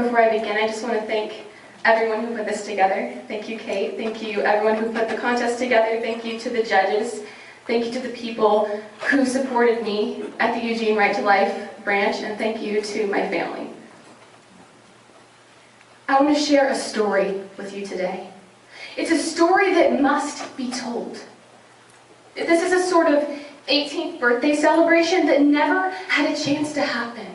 before I begin, I just want to thank everyone who put this together. Thank you, Kate. Thank you, everyone who put the contest together. Thank you to the judges. Thank you to the people who supported me at the Eugene Right to Life branch, and thank you to my family. I want to share a story with you today. It's a story that must be told. This is a sort of 18th birthday celebration that never had a chance to happen.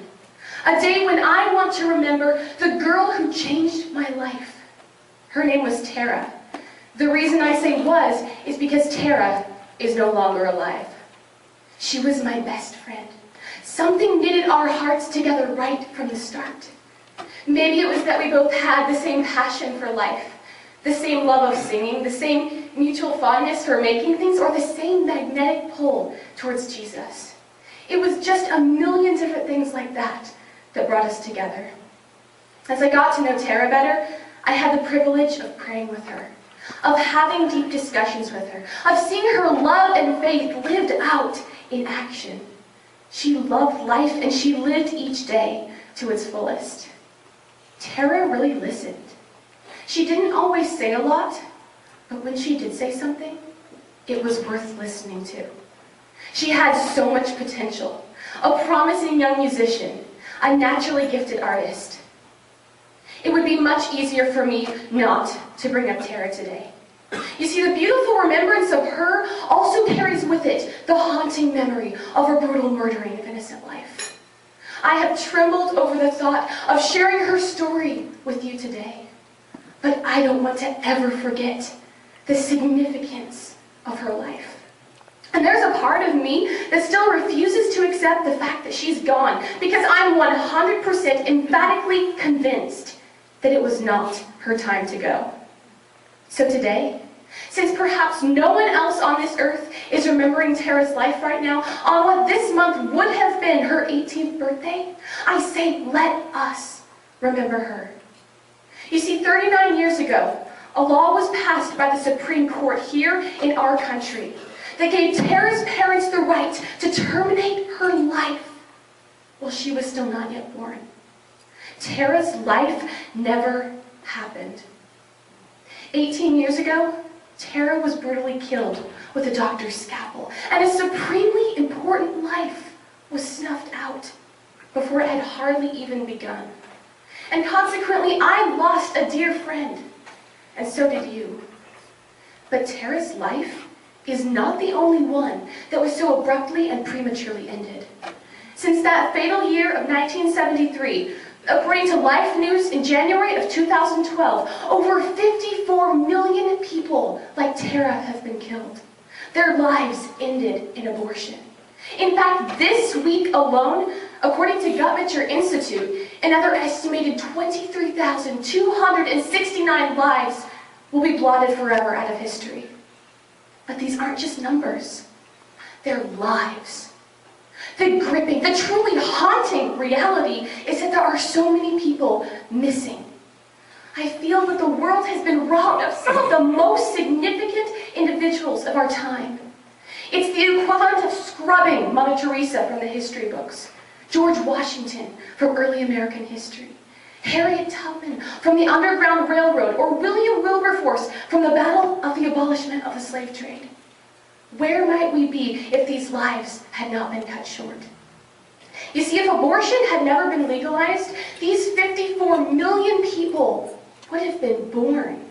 A day when I want to remember the girl who changed my life. Her name was Tara. The reason I say was is because Tara is no longer alive. She was my best friend. Something knitted our hearts together right from the start. Maybe it was that we both had the same passion for life, the same love of singing, the same mutual fondness for making things, or the same magnetic pull towards Jesus. It was just a million different things like that brought us together. As I got to know Tara better, I had the privilege of praying with her, of having deep discussions with her, of seeing her love and faith lived out in action. She loved life and she lived each day to its fullest. Tara really listened. She didn't always say a lot, but when she did say something, it was worth listening to. She had so much potential, a promising young musician, a naturally gifted artist. It would be much easier for me not to bring up Tara today. You see, the beautiful remembrance of her also carries with it the haunting memory of her brutal murdering of innocent life. I have trembled over the thought of sharing her story with you today, but I don't want to ever forget the significance of her life. And there's a part of me that still refuses to accept the fact that she's gone, because I'm 100% emphatically convinced that it was not her time to go. So today, since perhaps no one else on this earth is remembering Tara's life right now, on what this month would have been her 18th birthday, I say let us remember her. You see, 39 years ago, a law was passed by the Supreme Court here in our country that gave Tara's parents the right to terminate her life while she was still not yet born. Tara's life never happened. 18 years ago, Tara was brutally killed with a doctor's scalpel, and a supremely important life was snuffed out before it had hardly even begun. And consequently, I lost a dear friend, and so did you. But Tara's life is not the only one that was so abruptly and prematurely ended. Since that fatal year of 1973, according to Life News in January of 2012, over 54 million people like Tara have been killed. Their lives ended in abortion. In fact, this week alone, according to Guttmacher Institute, another estimated 23,269 lives will be blotted forever out of history. But these aren't just numbers. They're lives. The gripping, the truly haunting reality is that there are so many people missing. I feel that the world has been robbed of some of the most significant individuals of our time. It's the equivalent of scrubbing Mother Teresa from the history books, George Washington from early American history, Harriet Tubman from the Underground Railroad, or William Wilberforce from the battle of the abolishment of the slave trade. Where might we be if these lives had not been cut short? You see, if abortion had never been legalized, these 54 million people would have been born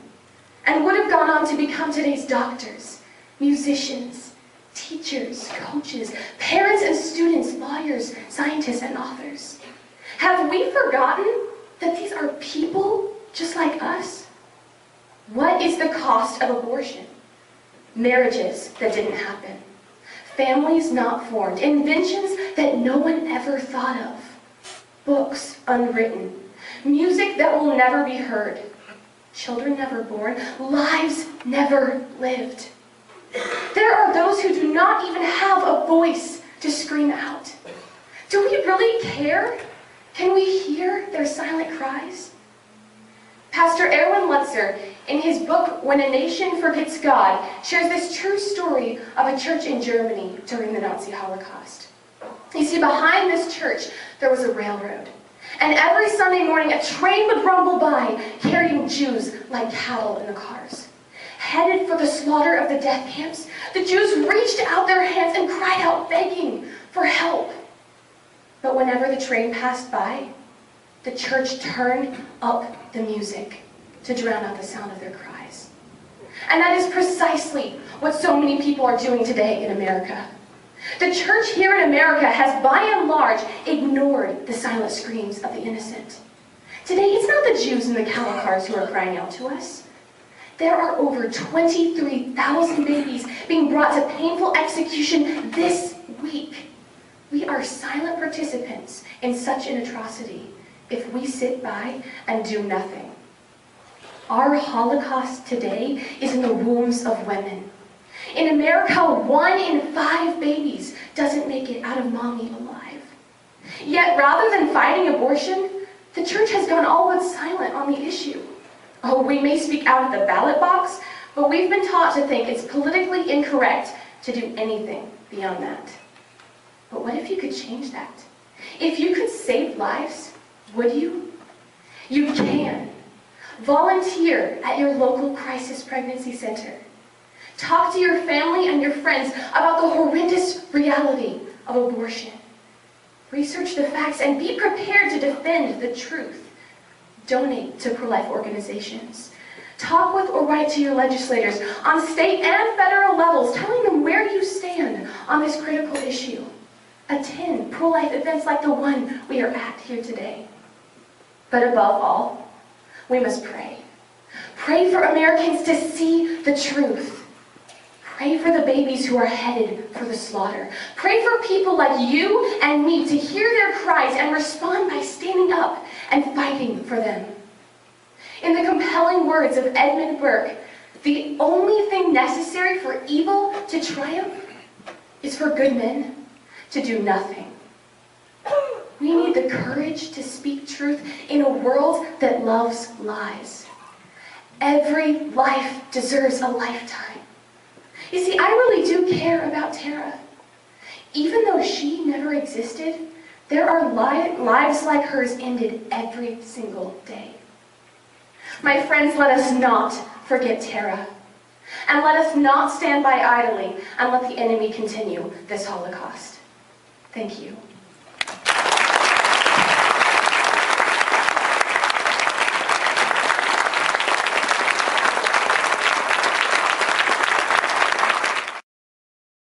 and would have gone on to become today's doctors, musicians, teachers, coaches, parents and students, lawyers, scientists, and authors. Have we forgotten that these are people just like us? What is the cost of abortion? Marriages that didn't happen, families not formed, inventions that no one ever thought of, books unwritten, music that will never be heard, children never born, lives never lived. There are those who do not even have a voice to scream out. Do we really care? Can we hear their silent cries? Pastor Erwin Lutzer, in his book, When a Nation Forgets God, shares this true story of a church in Germany during the Nazi Holocaust. You see, behind this church, there was a railroad. And every Sunday morning, a train would rumble by, carrying Jews like cattle in the cars. Headed for the slaughter of the death camps, the Jews reached out their hands and cried out, begging for help. But whenever the train passed by, the church turned up the music to drown out the sound of their cries. And that is precisely what so many people are doing today in America. The church here in America has, by and large, ignored the silent screams of the innocent. Today, it's not the Jews in the cattle cars who are crying out to us. There are over 23,000 babies being brought to painful execution this week. We are silent participants in such an atrocity if we sit by and do nothing. Our Holocaust today is in the wombs of women. In America, 1 in 5 babies doesn't make it out of mommy alive. Yet, rather than fighting abortion, the church has gone all but silent on the issue. Oh, we may speak out at the ballot box, but we've been taught to think it's politically incorrect to do anything beyond that. But what if you could change that? If you could save lives, would you? You can. Volunteer at your local crisis pregnancy center. Talk to your family and your friends about the horrendous reality of abortion. Research the facts and be prepared to defend the truth. Donate to pro-life organizations. Talk with or write to your legislators on state and federal levels, telling them where you stand on this critical issue. Attend pro-life events like the one we are at here today. But above all, we must pray. Pray for Americans to see the truth. Pray for the babies who are headed for the slaughter. Pray for people like you and me to hear their cries and respond by standing up and fighting for them. In the compelling words of Edmund Burke, the only thing necessary for evil to triumph is for good men to do nothing. We need the courage to speak truth in a world that loves lies. Every life deserves a lifetime. You see, I really do care about Tara. Even though she never existed, there are lives like hers ended every single day. My friends, let us not forget Tara. And let us not stand by idly and let the enemy continue this Holocaust. Thank you.